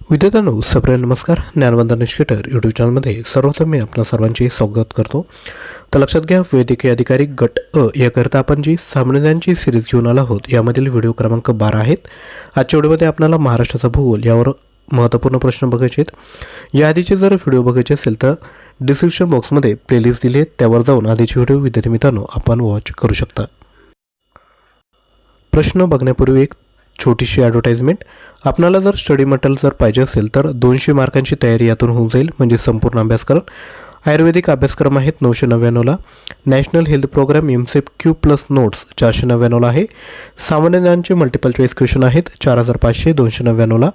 विद्यार्थ्यांनो सप्रिय नमस्कार. ज्ञानवंदन निष्केटर यूट्यूब चॅनलमध्ये सर्वप्रथम मी आपणा सर्वांचे स्वागत करतो. तर लक्षात घ्या, वैद्यकीय अधिकारी गट अ याकरिता आपण जी सामान्यांची सिरीज घेऊन आलो आहोत यामधील व्हिडिओ क्रमांक 12 आहेत. आजच्या व्हिडिओमध्ये आपल्याला महाराष्ट्राचा भूगोल यावर महत्त्वपूर्ण प्रश्न बघायचे आहेत. याआधीचे जर व्हिडिओ बघायचे असेल तर डिस्क्रिप्शन बॉक्समध्ये प्लेलिस्ट दिली आहे, त्यावर जाऊन आधीचे व्हिडिओ विद्यार्थी मित्रांनो आपण वॉच करू शकता. प्रश्न बघण्यापूर्वी एक छोटीशी ॲडव्हर्टाइजमेंट. आपल्याला जर स्टडी मटेरियल जर पाहिजे असेल तर 200 मार्कांची तयारी यातून होऊन जाईल, म्हणजे संपूर्ण अभ्यासक्रम. आयुर्वेदिक अभ्यासक्रम आहेत 999ला, national health program MCQ plus notes 499ला आहे. सामान्य ज्ञानचे मल्टिपल चॉईस क्वेश्चन आहेत 4500 299ला.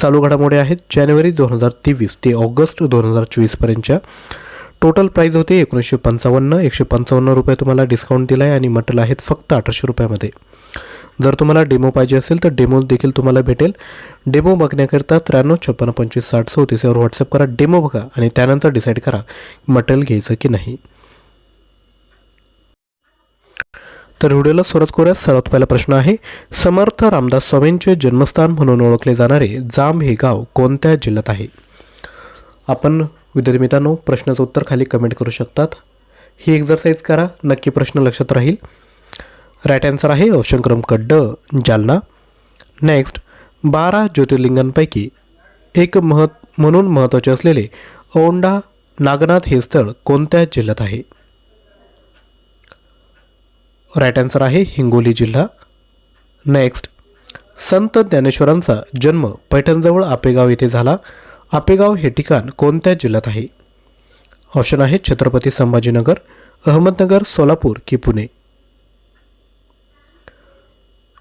चालू घडामोडी आहेत जानेवारी 2023 ते ऑगस्ट 2024पर्यंतच्या. टोटल प्राईज होते 1955 रुपये तुम्हाला डिस्काउंट दिला आहे आणि मटेरियल आहेत फक्त 800 रुपयामध्ये. जर तुम्हाला डेमो पाहिजे असेल तर डेमो देखील तुम्हाला भेटेल. डेमो बघण्याकरिता 93 56 25 60 34 यावर व्हॉट्सअप करा, डेमो बघा आणि त्यानंतर डिसाईड करा मटेरियल घ्यायचं की नाही. तर व्हिडिओला सुरुवात करूया. सर्वात पहिला प्रश्न आहे, समर्थ रामदास स्वामींचे जन्मस्थान म्हणून ओळखले जाणारे जांब हे गाव कोणत्या जिल्ह्यात आहे? आपण विद्यार्थी मित्रांनो प्रश्नाचं उत्तर खाली कमेंट करू शकतात. ही एक्झरसाइज करा, नक्की प्रश्न लक्षात राहील. राईट आन्सर आहे ऑप्शन क्रमांक ड, जालना. नेक्स्ट, 12 ज्योतिर्लिंगांपैकी एक म्हणून महत्त्वाचे असलेले औंढा नागनाथ हे स्थळ कोणत्या जिल्ह्यात आहे? राईट आन्सर आहे हिंगोली जिल्हा. नेक्स्ट, संत ज्ञानेश्वरांचा जन्म पैठणजवळ आपेगाव येथे झाला. आपेगाव हे ठिकाण कोणत्या जिल्ह्यात आहे? ऑप्शन आहे छत्रपती संभाजीनगर, अहमदनगर, सोलापूर की पुणे.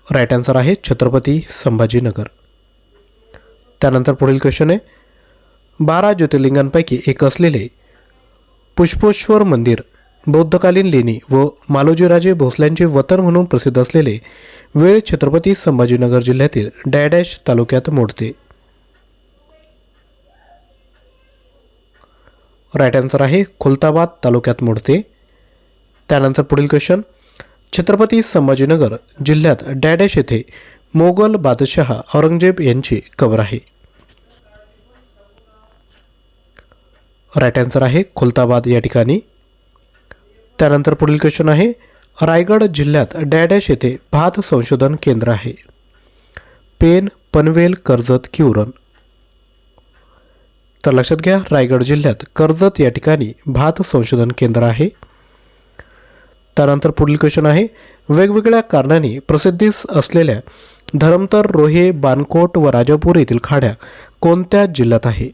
राईट आन्सर आहे छत्रपती संभाजीनगर. त्यानंतर पुढील क्वेश्चन आहे, 12 ज्योतिर्लिंगांपैकी एक असलेले पुष्पेश्वर मंदिर बौद्धकालीन लेणी व मालोजीराजे भोसल्यांचे वतन म्हणून प्रसिद्ध असलेले वेळ छत्रपती संभाजीनगर जिल्ह्यातील डॅडॅश तालुक्यात मोडते. राईट आन्सर आहे खुलताबाद तालुक्यात मोडते. त्यानंतर पुढील क्वेश्चन, छत्रपती संभाजीनगर जिल्ह्यात डॅडॅश येथे मोगल बादशहा औरंगजेब यांची कबर आहे. राईट आन्सर आहे खुलताबाद या ठिकाणी. त्यानंतर पुढील क्वेश्चन आहे, रायगड जिल्ह्यात डॅडॅश येथे भात संशोधन केंद्र आहे. पेन, पनवेल, कर्जत की उरण. तर लक्षात घ्या, रायगड जिल्ह्यात कर्जत या ठिकाणी भात संशोधन केंद्र आहे. त्यानंतर पुढील क्वेश्चन आहे, वेगवेगळ्या कारणांनी प्रसिद्धीस असलेल्या धरमतर, रोहे, बानकोट व राजापूर येथील खाड्या कोणत्या जिल्ह्यात आहे?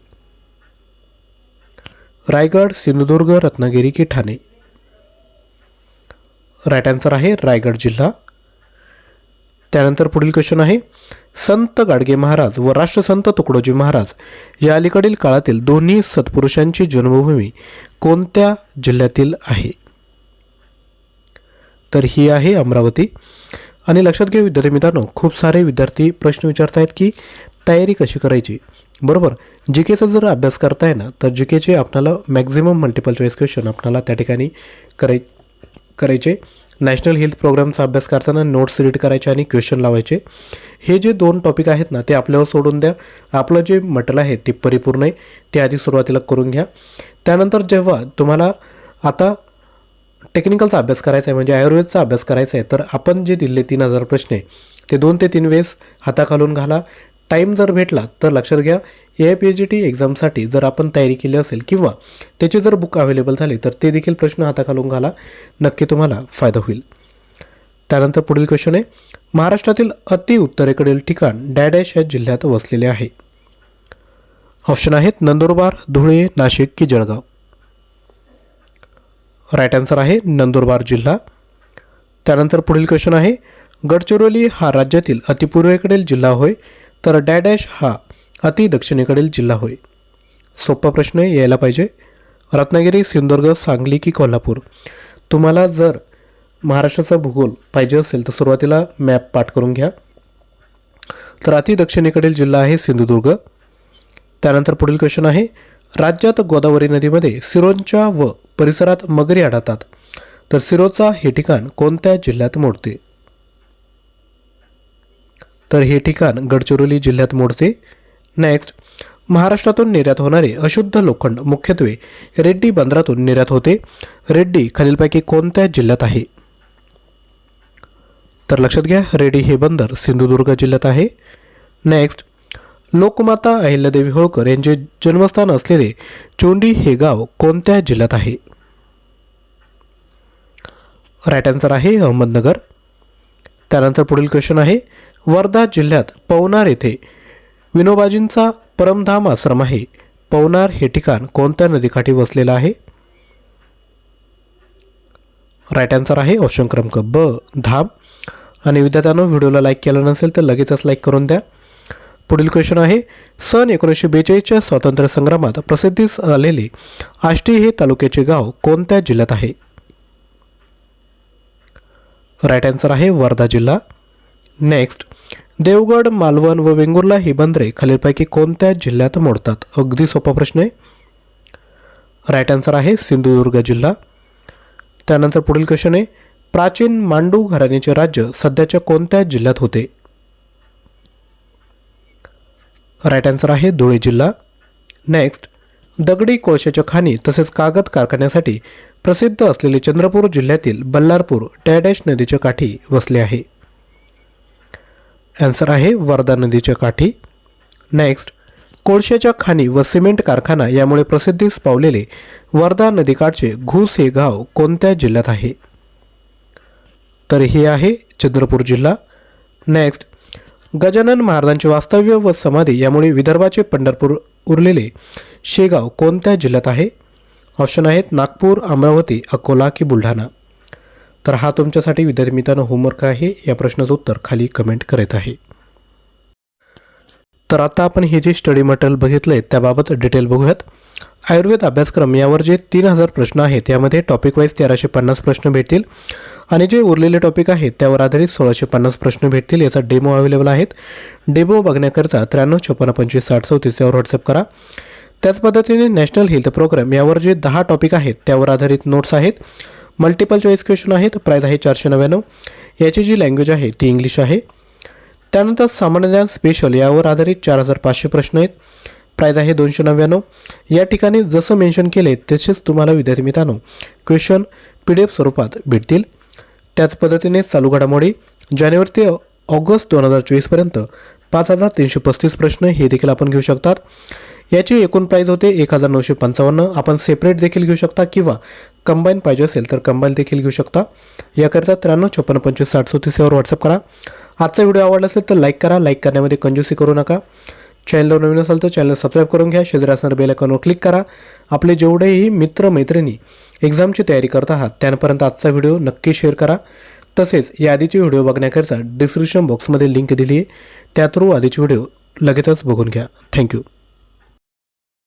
रायगड, सिंधुदुर्ग, रत्नागिरी की ठाणे. राईट आन्सर आहे रायगड जिल्हा. त्यानंतर पुढील क्वेश्चन आहे, संत गाडगे महाराज व राष्ट्रसंत तुकडोजी महाराज या अलीकडील काळातील दोन्ही सत्पुरुषांची जन्मभूमी कोणत्या जिल्ह्यातील आहे? तर ही आहे अमरावती. आणि लक्षात घ्या विद्यार्थी मित्रांनो, खूप सारे विद्यार्थी प्रश्न विचारत आहेत की तयारी कशी करायची. बरोबर, जी केचा जर अभ्यास करताय ना, तर जी केचे आपल्याला मॅक्झिमम मल्टिपल चॉईस क्वेश्चन आपल्याला त्या ठिकाणी करायचे. नॅशनल हेल्थ प्रोग्रामचा अभ्यास करताना नोट्स रीड करायचे आणि क्वेश्चन लावायचे. हे जे 2 टॉपिक आहेत ना, ते आपल्यावर सोडून द्या. आपलं जे मटेरियल आहे ते परिपूर्ण आहे, ते आधी सुरुवातीला करून घ्या. त्यानंतर जेव्हा तुम्हाला आता टेक्निकलचा अभ्यास करायचा आहे, म्हणजे आयुर्वेदचा अभ्यास करायचा आहे, तर आपण जे दिले 3000 प्रश्न आहे ते 2 ते 3 वेळेस हाताखालून घाला. टाईम जर भेटला तर लक्षात घ्या, AIPHGT एक्झामसाठी जर आपण तयारी केली असेल किंवा त्याचे जर बुक अवेलेबल झाले तर ते देखील प्रश्न हाताखालून घाला, नक्की तुम्हाला फायदा होईल. त्यानंतर पुढील क्वेश्चन आहे, महाराष्ट्रातील अति उत्तरेकडील ठिकाण डॅडॅश या जिल्ह्यात वसलेले आहे. ऑप्शन आहेत नंदुरबार, धुळे, नाशिक की जळगाव. राईट आन्सर आहे नंदुरबार जिल्हा. त्यानंतर पुढील क्वेश्चन आहे, गडचिरोली हा राज्यातील अतिपूर्वेकडील जिल्हा होय, तर डॅडॅश हा अति दक्षिणेकडील जिल्हा होय. सोपा प्रश्न यायला पाहिजे. रत्नागिरी, सिंधुदुर्ग, सांगली की कोल्हापूर. तुम्हाला जर महाराष्ट्राचा भूगोल पाहिजे असेल तर सुरुवातीला मॅप पाठ करून घ्या. तर अति दक्षिणेकडील जिल्हा आहे सिंधुदुर्ग. त्यानंतर पुढील क्वेश्चन आहे, राज्यात गोदावरी नदीमध्ये सिरोंचा व परिसरात मगरी आढळतात, तर सिरोचा हे ठिकाण कोणत्या जिल्ह्यात मोडते? तर हे ठिकाण गडचिरोली जिल्ह्यात मोडते. नेक्स्ट, महाराष्ट्रातून निर्यात होणारे अशुद्ध लोखंड मुख्यत्वे रेड्डी बंदरातून निर्यात होते. रेड्डी खालीलपैकी कोणत्या जिल्ह्यात आहे? तर लक्षात घ्या, रेड्डी हे बंदर सिंधुदुर्ग जिल्ह्यात आहे. नेक्स्ट, लोकमाता अहिल्यादेवी होळकर यांचे जन्मस्थान असलेले चोंडी हे गाव कोणत्या जिल्ह्यात आहे? राईट आन्सर आहे अहमदनगर. त्यानंतर पुढील क्वेश्चन आहे, वर्धा जिल्ह्यात पवनार येथे विनोबाजींचा परमधाम आश्रम आहे. पवनार हे ठिकाण कोणत्या नदीकाठी वसलेलं आहे? राईट आन्सर आहे ऑप्शन क्रमांक ब, धाम. आणि विद्यार्थ्यांनो, व्हिडिओला लाईक केलं नसेल तर लगेचच लाईक करून द्या. पुढील क्वेश्चन आहे, सन 1942च्या स्वातंत्र्य संग्रामात प्रसिद्धीस आलेले आष्टी हे तालुक्याचे गाव कोणत्या जिल्ह्यात आहे? राईट आन्सर आहे वर्धा जिल्हा. नेक्स्ट, देवगड, मालवण व वेंगुर्ला ही बंदरे खालीलपैकी कोणत्या जिल्ह्यात मोडतात? अगदी सोपा प्रश्न आहे. राईट आन्सर आहे सिंधुदुर्ग जिल्हा. त्यानंतर पुढील क्वेश्चन आहे, प्राचीन मांडू घराण्याचे राज्य सध्याच्या कोणत्या जिल्ह्यात होते? राईट आन्सर आहे धुळे जिल्हा. नेक्स्ट, दगडी कोळशाच्या खाणी तसेच कागद कारखान्यासाठी प्रसिद्ध असलेले चंद्रपूर जिल्ह्यातील बल्लारपूर डॅश नदीच्या काठी वसले आहे? आन्सर आहे वर्धा नदीच्या काठी. नेक्स्ट, कोळशाच्या खाणी व सिमेंट कारखाना यामुळे प्रसिद्धीस पावलेले वर्धा नदीकाठचे घुस हे गाव कोणत्या जिल्ह्यात आहे? तर हे आहे चंद्रपूर जिल्हा. नेक्स्ट, गजानन महाराजांचे वास्तव्य व समाधी यामुळे विदर्भाचे पंढरपूर उरलेले शेगाव कोणत्या जिल्ह्यात आहे? ऑप्शन आहेत नागपूर, अमरावती, अकोला की बुलढाणा. तर हा तुमच्यासाठी विद्यार्थी मित्रांनो होमवर्क आहे. या प्रश्नाचं उत्तर खाली कमेंट करायचं आहे. तर आता आपण हे जे स्टडी मटेरियल बघितलं आहे त्याबाबत डिटेल बघूयात. आयुर्वेद अभ्यासक्रम यावर जे 3000 प्रश्न आहेत यामध्ये टॉपिक वाईज 1350 प्रश्न भेटतील आणि जे उरलेले टॉपिक आहेत त्यावर आधारित 1650 प्रश्न भेटतील. याचा डेमो अवेलेबल आहेत. डेमो बघण्याकरता 935655206034 यावर व्हॉट्सअप करा. त्याच पद्धतीने नॅशनल हेल्थ प्रोग्राम यावर जे 10 टॉपिक आहेत त्यावर आधारित नोट्स आहेत. मल्टिपल चॉईस क्वेश्चन आहेत. प्राईज आहे 499. याची जी लँग्वेज आहे ती इंग्लिश आहे. त्यानंतर सामान्य ज्ञान स्पेशल यावर आधारित 4500 प्रश्न आहेत. प्राईज आहे 299. या ठिकाणी जसं मेन्शन केले तसेच तुम्हाला विद्यार्थी मित्रांनो क्वेश्चन PDF स्वरूपात भेटतील. त्याच पद्धतीने चालू घडामोडी जानेवारी ते ऑगस्ट 2024पर्यंत 5335 प्रश्न हे देखील आपण घेऊ शकतात. याची एकूण प्राईज होते 1955. आपण सेपरेट देखील घेऊ शकता किंवा कंबाईन पाहिजे असेल तर कंबाईन देखील घेऊ शकता. याकरिता 935655206034 यावर व्हॉट्सअप करा. आजचा व्हिडिओ आवडला असेल तर लाईक करा. लाईक करण्यामध्ये कंजूसी करू नका. चॅनलवर नवीन असेल तर चॅनल सबस्क्राईब करून घ्या. शेजारी असणाऱ्या बेल आयकॉनवर क्लिक करा. आपले जेवढेही मित्रमैत्रिणी एक्झामची तयारी करत आहात त्यांपर्यंत आजचा व्हिडिओ नक्की शेअर करा. तसेच या आधीचे व्हिडिओ बघण्याकरता डिस्क्रिप्शन बॉक्समध्ये लिंक दिली आहे. त्या थ्रू आधीचे व्हिडिओ लगेचच बघून घ्या. थँक्यू.